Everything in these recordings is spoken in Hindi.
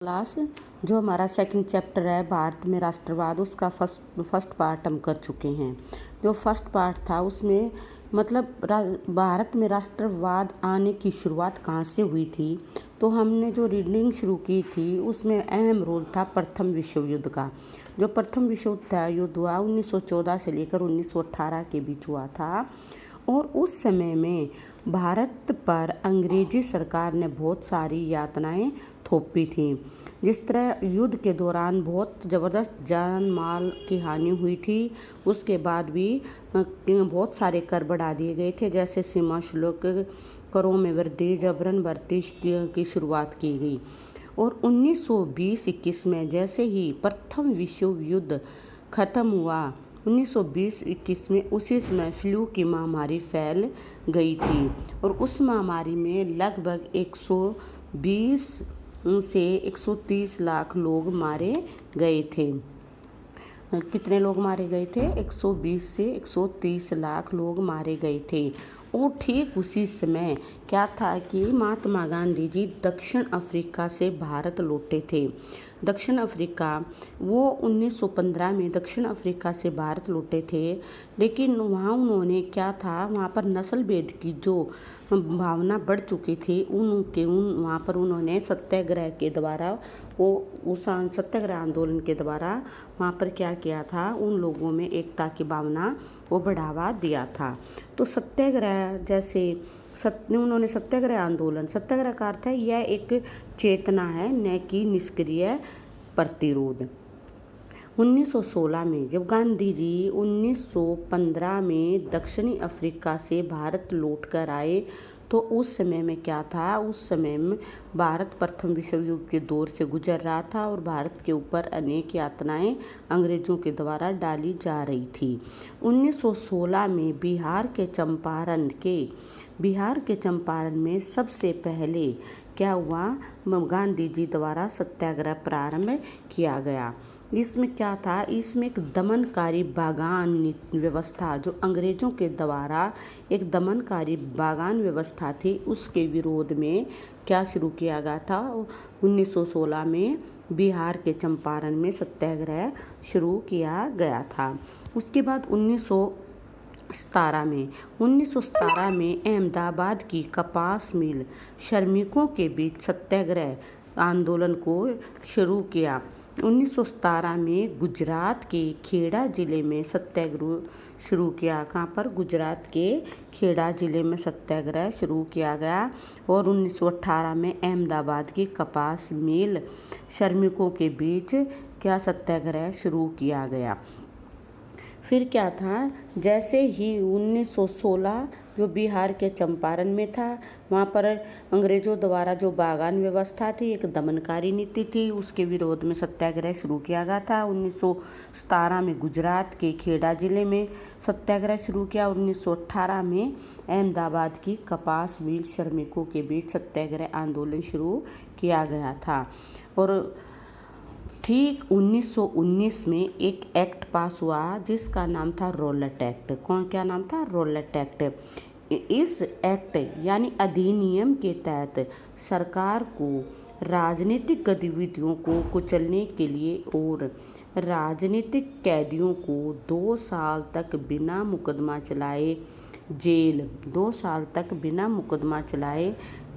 क्लास जो हमारा सेकंड चैप्टर है भारत में राष्ट्रवाद, उसका फर्स्ट पार्ट हम कर चुके हैं। जो फर्स्ट पार्ट था उसमें मतलब भारत में राष्ट्रवाद आने की शुरुआत कहाँ से हुई थी, तो हमने जो रीडिंग शुरू की थी उसमें अहम रोल था प्रथम विश्व युद्ध का। जो प्रथम विश्व युद्ध हुआ 1914 से लेकर 1918 के बीच हुआ था और उस समय में भारत पर अंग्रेजी सरकार ने बहुत सारी यातनाएं थोपी थी। जिस तरह युद्ध के दौरान बहुत ज़बरदस्त जान माल की हानि हुई थी, उसके बाद भी बहुत सारे कर बढ़ा दिए गए थे, जैसे सीमा शुल्क, करों में वृद्धि, जबरन भर्ती की शुरुआत की गई। और 1920-21 में जैसे ही प्रथम विश्व युद्ध खत्म हुआ 1920-21 में, उसी समय फ्लू की महामारी फैल गई थी और उस महामारी में लगभग 120 से 130 लाख लोग मारे गए थे। कितने लोग मारे गए थे? 120 से 130 लाख लोग मारे गए थे। और ठीक उसी समय क्या था कि महात्मा गांधी जी दक्षिण अफ्रीका से भारत लौटे थे। दक्षिण अफ्रीका वो 1915 में दक्षिण अफ्रीका से भारत लौटे थे, लेकिन वहाँ उन्होंने क्या था, वहाँ पर नस्ल भेद की जो भावना बढ़ चुकी थी, वहाँ पर उन्होंने सत्याग्रह के द्वारा उस सत्याग्रह आंदोलन के द्वारा वहाँ पर क्या किया था, उन लोगों में एकता की भावना को बढ़ावा दिया था। तो सत्याग्रह जैसे उन्होंने सत्याग्रह आंदोलन, सत्याग्रह का अर्थ है यह एक चेतना है, न कि निष्क्रिय प्रतिरोध। 1916 में जब गांधी जी 1915 में दक्षिणी अफ्रीका से भारत लौट कर आए, तो उस समय में क्या था, उस समय में भारत प्रथम विश्व युद्ध के दौर से गुजर रहा था और भारत के ऊपर अनेक यातनाएं अंग्रेजों के द्वारा डाली जा रही थी। 1916 में बिहार के चंपारण में सबसे पहले क्या हुआ, गांधी जी द्वारा सत्याग्रह प्रारंभ किया गया। इसमें क्या था, इसमें एक दमनकारी बागान व्यवस्था, जो अंग्रेजों के द्वारा एक दमनकारी बागान व्यवस्था थी, उसके विरोध में क्या शुरू किया गया था। 1916 में बिहार के चंपारण में सत्याग्रह शुरू किया गया था। उसके बाद 1917 में अहमदाबाद की कपास मिल श्रमिकों के बीच सत्याग्रह आंदोलन को शुरू किया। 1917 में गुजरात के खेड़ा जिले में सत्याग्रह शुरू किया। कहाँ पर? गुजरात के खेड़ा जिले में सत्याग्रह शुरू किया गया। और 1918 में अहमदाबाद की कपास मिल श्रमिकों के बीच क्या सत्याग्रह शुरू किया गया। फिर क्या था, जैसे ही 1916 जो बिहार के चंपारण में था, वहाँ पर अंग्रेजों द्वारा जो बागान व्यवस्था थी, एक दमनकारी नीति थी, उसके विरोध में सत्याग्रह शुरू किया गया था। 1917 में गुजरात के खेड़ा जिले में सत्याग्रह शुरू किया। 1918 में अहमदाबाद की कपास मिल श्रमिकों के बीच सत्याग्रह आंदोलन शुरू किया गया था। और ठीक 1919 में एक एक्ट पास हुआ जिसका नाम था रॉलेट एक्ट। क्या नाम था? Rowlatt act. इस एक्ट यानी अधिनियम के तहत सरकार को राजनीतिक गतिविधियों को कुचलने के लिए और राजनीतिक कैदियों को 2 साल तक बिना मुकदमा चलाए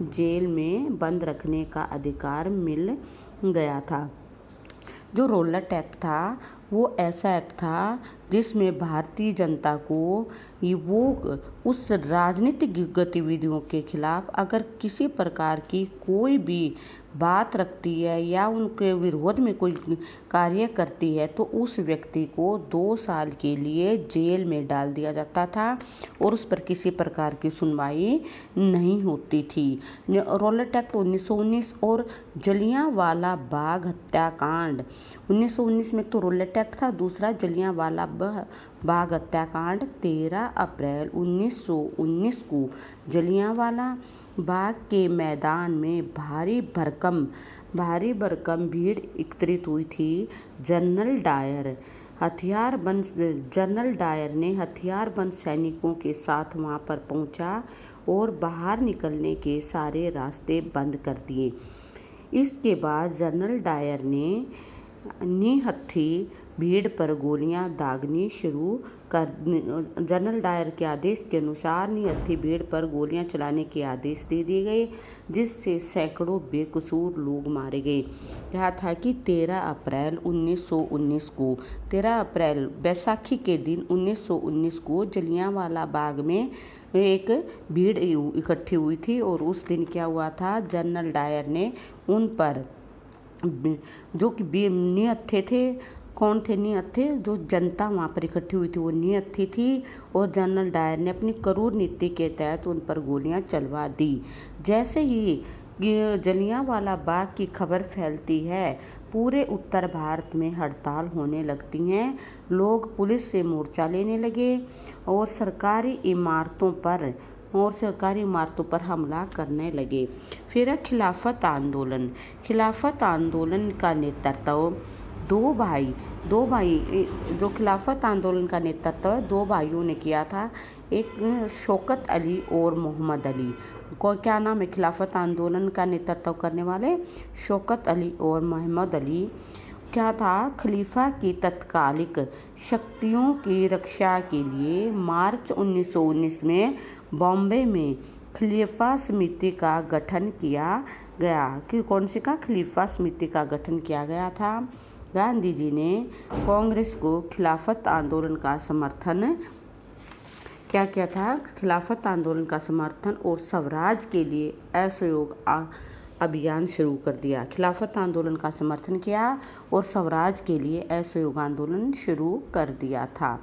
जेल में बंद रखने का अधिकार मिल गया था। जो रॉलेट एक्ट था वो ऐसा एक्ट था जिसमें भारतीय जनता को वो उस राजनीतिक गतिविधियों के खिलाफ अगर किसी प्रकार की कोई भी बात रखती है या उनके विरोध में कोई कार्य करती है, तो उस व्यक्ति को 2 साल के लिए जेल में डाल दिया जाता था और उस पर किसी प्रकार की सुनवाई नहीं होती थी। रॉलेट एक्ट 1919 और जलियांवाला बाग हत्याकांड 1919 में तो रॉलेट एक्ट था, दूसरा जलियांवाला बाग हत्याकांड 13 अप्रैल 1919 को जलियांवाला बाग के मैदान में भारी भरकम भीड़ एकत्रित हुई थी। जनरल डायर ने हथियारबंद सैनिकों के साथ वहां पर पहुंचा और बाहर निकलने के सारे रास्ते बंद कर दिए। इसके बाद जनरल डायर ने निहत्थी भीड़ पर गोलियां दागनी शुरू कर जनरल डायर के आदेश के अनुसार निहत्थी भीड़ पर गोलियां चलाने के आदेश दे दिए गए, जिससे सैकड़ों बेकसूर लोग मारे गए। यह था कि 13 अप्रैल 1919 बैसाखी के दिन 1919 को जलियांवाला बाग में एक भीड़ इकट्ठी हुई थी और उस दिन क्या हुआ था, जनरल डायर ने उन पर जो कि निहत्थे थे, कौन थे निहत्थे, जो जनता वहाँ पर इकट्ठी हुई थी वो निहत्थी थी और जनरल डायर ने अपनी क्रूर नीति के तहत उन पर गोलियां चलवा दी। जैसे ही जलियांवाला बाग की खबर फैलती है, पूरे उत्तर भारत में हड़ताल होने लगती हैं। लोग पुलिस से मोर्चा लेने लगे और सरकारी इमारतों पर हमला करने लगे। फिर खिलाफत आंदोलन का नेतृत्व दो भाई जो खिलाफत आंदोलन का नेतृत्व दो भाइयों ने किया था, एक शौकत अली और मोहम्मद अली। को क्या नाम है खिलाफत आंदोलन का नेतृत्व करने वाले? शौकत अली और मोहम्मद अली। क्या था, खलीफा की तत्कालिक शक्तियों की रक्षा के लिए मार्च 1919 में बॉम्बे में खलीफा समिति का गठन किया गया। कि कौन सी का? खलीफा समिति का गठन किया गया था। गांधी जी ने कांग्रेस को खिलाफत आंदोलन का समर्थन क्या किया था? खिलाफत आंदोलन का समर्थन और स्वराज के लिए असहयोग अभियान शुरू कर दिया। खिलाफत आंदोलन का समर्थन किया और स्वराज के लिए असहयोग आंदोलन शुरू कर दिया था।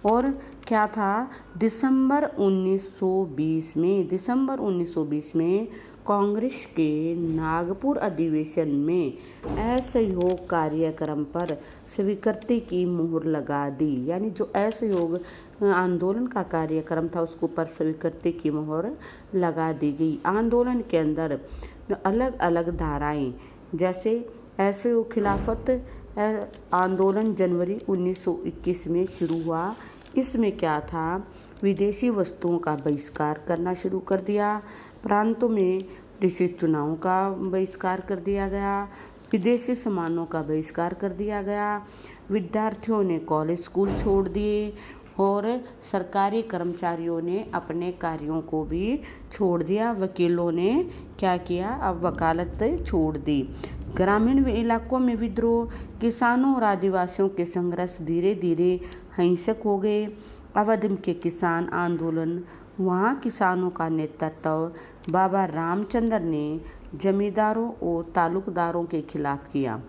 और क्या था, दिसंबर 1920 में कांग्रेस के नागपुर अधिवेशन में असहयोग कार्यक्रम पर स्वीकृति की मुहर लगा दी। यानी जो असहयोग आंदोलन का कार्यक्रम था उसके ऊपर स्वीकृति की मुहर लगा दी गई। आंदोलन के अंदर अलग अलग धाराएं, जैसे असहयोग खिलाफत आंदोलन जनवरी 1921 में शुरू हुआ। इसमें क्या था, विदेशी वस्तुओं का बहिष्कार करना शुरू कर दिया, प्रांतों में निश्चित चुनावों का बहिष्कार कर दिया गया, विदेशी सामानों का बहिष्कार कर दिया गया, विद्यार्थियों ने कॉलेज स्कूल छोड़ दिए और सरकारी कर्मचारियों ने अपने कार्यों को भी छोड़ दिया। वकीलों ने क्या किया, अब वकालत छोड़ दी। ग्रामीण इलाकों में विद्रोह, किसानों और आदिवासियों के संघर्ष धीरे धीरे हिंसक हो गए। अवध के किसान आंदोलन, वहाँ किसानों का नेतृत्व बाबा रामचंद्र ने जमींदारों और तालुकदारों के खिलाफ किया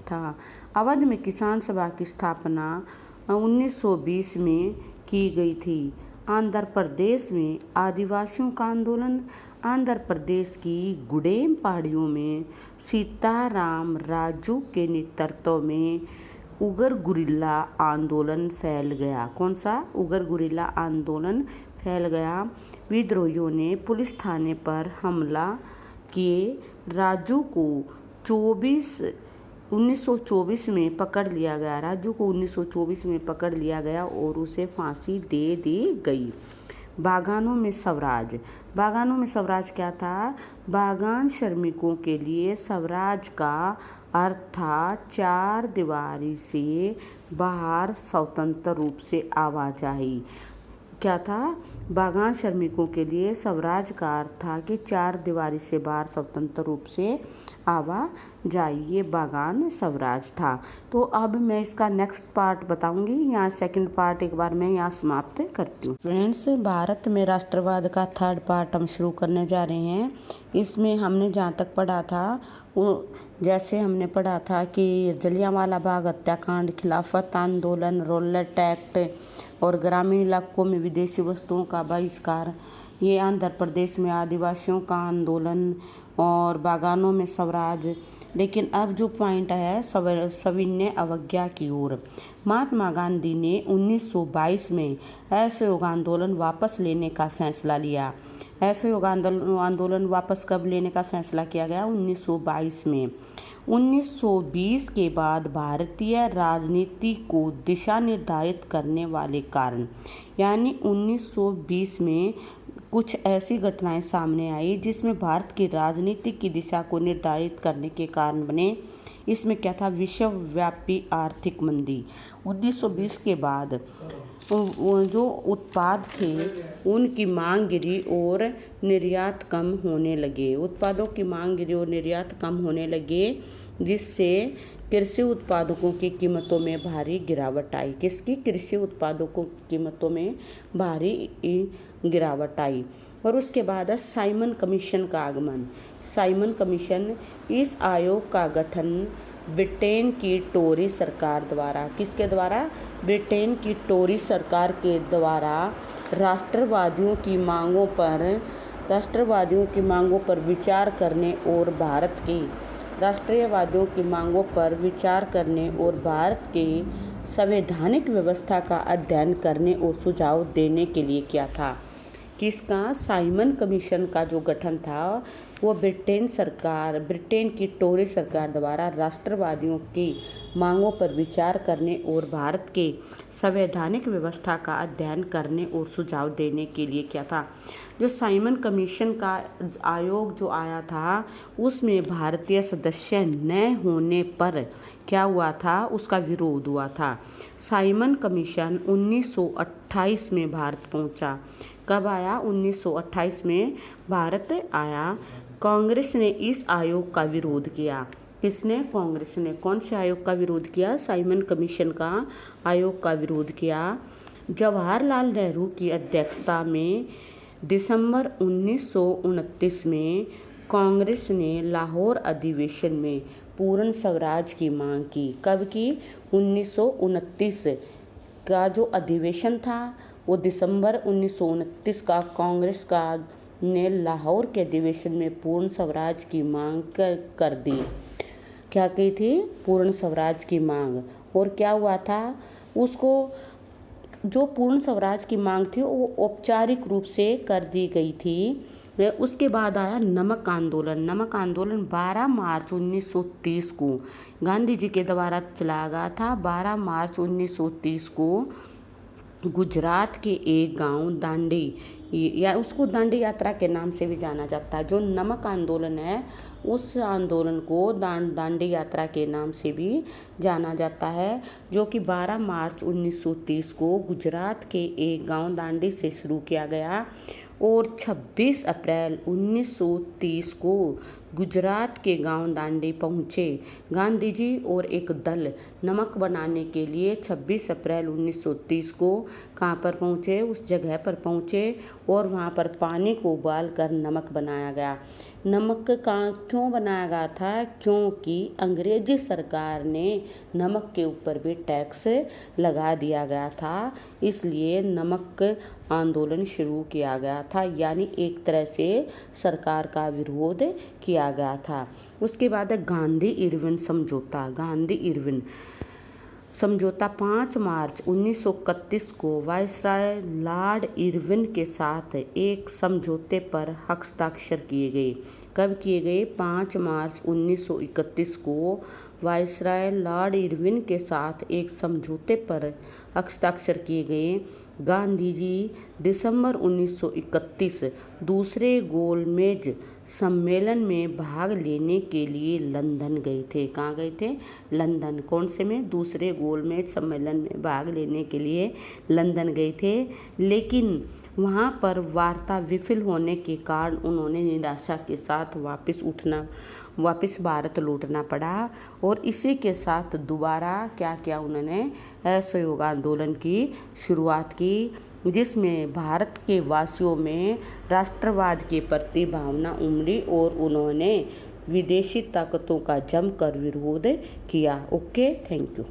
था। अवध में किसान सभा की स्थापना 1920 में की गई थी। आंध्र प्रदेश में आदिवासियों का आंदोलन, आंध्र प्रदेश की गुडेम पहाड़ियों में सीताराम राजू के नेतृत्व में उगर गुरिल्ला आंदोलन फैल गया। कौन सा? उगर गुरिल्ला आंदोलन फैल गया। विद्रोहियों ने पुलिस थाने पर हमला किए। राजू को 1924 में पकड़ लिया गया। राजू को 1924 में पकड़ लिया गया और उसे फांसी दे दी गई। बागानों में स्वराज क्या था? बागान श्रमिकों के लिए स्वराज का अर्थ था चार दीवारी से बाहर स्वतंत्र रूप से आवाजाही। क्या था? बागान श्रमिकों के लिए स्वराज का अर्थ था कि चार दीवारी से बाहर स्वतंत्र रूप से आवाजाही, ये बागान स्वराज था। तो अब मैं इसका नेक्स्ट पार्ट बताऊंगी। यहाँ सेकंड पार्ट एक बार मैं यहाँ समाप्त करती हूँ। फ्रेंड्स, भारत में राष्ट्रवाद का थर्ड पार्ट हम शुरू करने जा रहे हैं। इसमें हमने जहाँ तक पढ़ा था जैसे हमने पढ़ा था कि जलियांवाला बाग हत्याकांड, खिलाफत आंदोलन, रॉलेट एक्ट और ग्रामीण इलाकों में विदेशी वस्तुओं का बहिष्कार, ये आंध्र प्रदेश में आदिवासियों का आंदोलन और बागानों में स्वराज। लेकिन अब जो पॉइंट है सविनय अवज्ञा की ओर। महात्मा गांधी ने 1922 में असहयोग आंदोलन वापस लेने का फैसला लिया। असहयोग आंदोलन वापस कब लेने का फैसला किया गया? 1922 में। 1920 के बाद भारतीय राजनीति को दिशा निर्धारित करने वाले कारण, यानी 1920 में कुछ ऐसी घटनाएं सामने आई जिसमें भारत की राजनीति की दिशा को निर्धारित करने के कारण बने। इसमें क्या था? विश्वव्यापी आर्थिक मंदी। 1920 के बाद जो उत्पाद थे उनकी मांग गिरी और निर्यात कम होने लगे। उत्पादों की मांग गिरी और निर्यात कम होने लगे, जिससे कृषि उत्पादकों की कीमतों में भारी गिरावट आई। किसकी? कृषि उत्पादकों की कीमतों में भारी गिरावट आई। और उसके बाद साइमन कमीशन का आगमन। साइमन कमीशन, इस आयोग का गठन ब्रिटेन की टोरी सरकार द्वारा, किसके द्वारा? ब्रिटेन की टोरी सरकार के द्वारा राष्ट्रवादियों की मांगों पर विचार करने और भारत की संवैधानिक व्यवस्था का अध्ययन करने और सुझाव देने के लिए किया था। किसका? साइमन कमीशन का जो गठन था वो ब्रिटेन की टोरी सरकार द्वारा राष्ट्रवादियों की मांगों पर विचार करने और भारत के संवैधानिक व्यवस्था का अध्ययन करने और सुझाव देने के लिए किया था। जो साइमन कमीशन का आयोग जो आया था उसमें भारतीय सदस्य न होने पर क्या हुआ था? उसका विरोध हुआ था। साइमन कमीशन 1928 में भारत पहुंचा। कब आया? 1928 में भारत आया। कांग्रेस ने इस आयोग का विरोध किया। किसने? कांग्रेस ने। कौन से आयोग का विरोध किया? साइमन कमीशन का आयोग का विरोध किया। जवाहरलाल नेहरू की अध्यक्षता में दिसंबर 1929 में कांग्रेस ने लाहौर अधिवेशन में पूर्ण स्वराज की मांग की। कब की? 1929 का जो अधिवेशन था वो दिसंबर 1929 का कांग्रेस का ने लाहौर के अधिवेशन में पूर्ण स्वराज की मांग कर दी। क्या की थी? पूर्ण स्वराज की मांग। और क्या हुआ था? उसको जो पूर्ण स्वराज की मांग थी वो औपचारिक रूप से कर दी गई थी। उसके बाद आया नमक आंदोलन। नमक आंदोलन 12 मार्च 1930 को गांधी जी के द्वारा चलाया गया था। 12 मार्च 1930 को गुजरात के एक गांव दांडी, या उसको दांडी यात्रा के नाम से भी जाना जाता है। जो नमक आंदोलन है उस आंदोलन को दांडी यात्रा के नाम से भी जाना जाता है, जो कि 12 मार्च 1930 को गुजरात के एक गांव दांडी से शुरू किया गया और 26 अप्रैल 1930 को गुजरात के गांव दांडी पहुंचे गांधी जी और एक दल नमक बनाने के लिए। 26 अप्रैल 1930 को कहाँ पर पहुंचे? उस जगह पर पहुंचे और वहाँ पर पानी को उबालकर नमक बनाया गया। नमक का क्यों बनाया गया था? क्योंकि अंग्रेजी सरकार ने नमक के ऊपर भी टैक्स लगा दिया गया था, इसलिए नमक आंदोलन शुरू किया गया था, यानी एक तरह से सरकार का विरोध किया गया था। उसके बाद गांधी इरविन समझौता। गांधी इरविन समझौता 5 मार्च 1931 को वायसराय लॉर्ड इरविन के साथ एक समझौते पर हस्ताक्षर किए गए। कब किए गए? 5 मार्च 1931 को वायसराय लॉर्ड इरविन के साथ एक समझौते पर हस्ताक्षर किए गए। गांधी जी दिसंबर 1931 दूसरे गोलमेज सम्मेलन में भाग लेने के लिए लंदन गए थे। कहाँ गए थे? लंदन। कौन से में? दूसरे गोलमेज सम्मेलन में भाग लेने के लिए लंदन गए थे, लेकिन वहाँ पर वार्ता विफल होने के कारण उन्होंने निराशा के साथ वापस भारत लौटना पड़ा। और इसी के साथ दोबारा क्या किया? उन्होंने असहयोग आंदोलन की शुरुआत की, जिसमें भारत के वासियों में राष्ट्रवाद के प्रति भावना उमड़ी और उन्होंने विदेशी ताकतों का जमकर विरोध किया। Okay, thank you.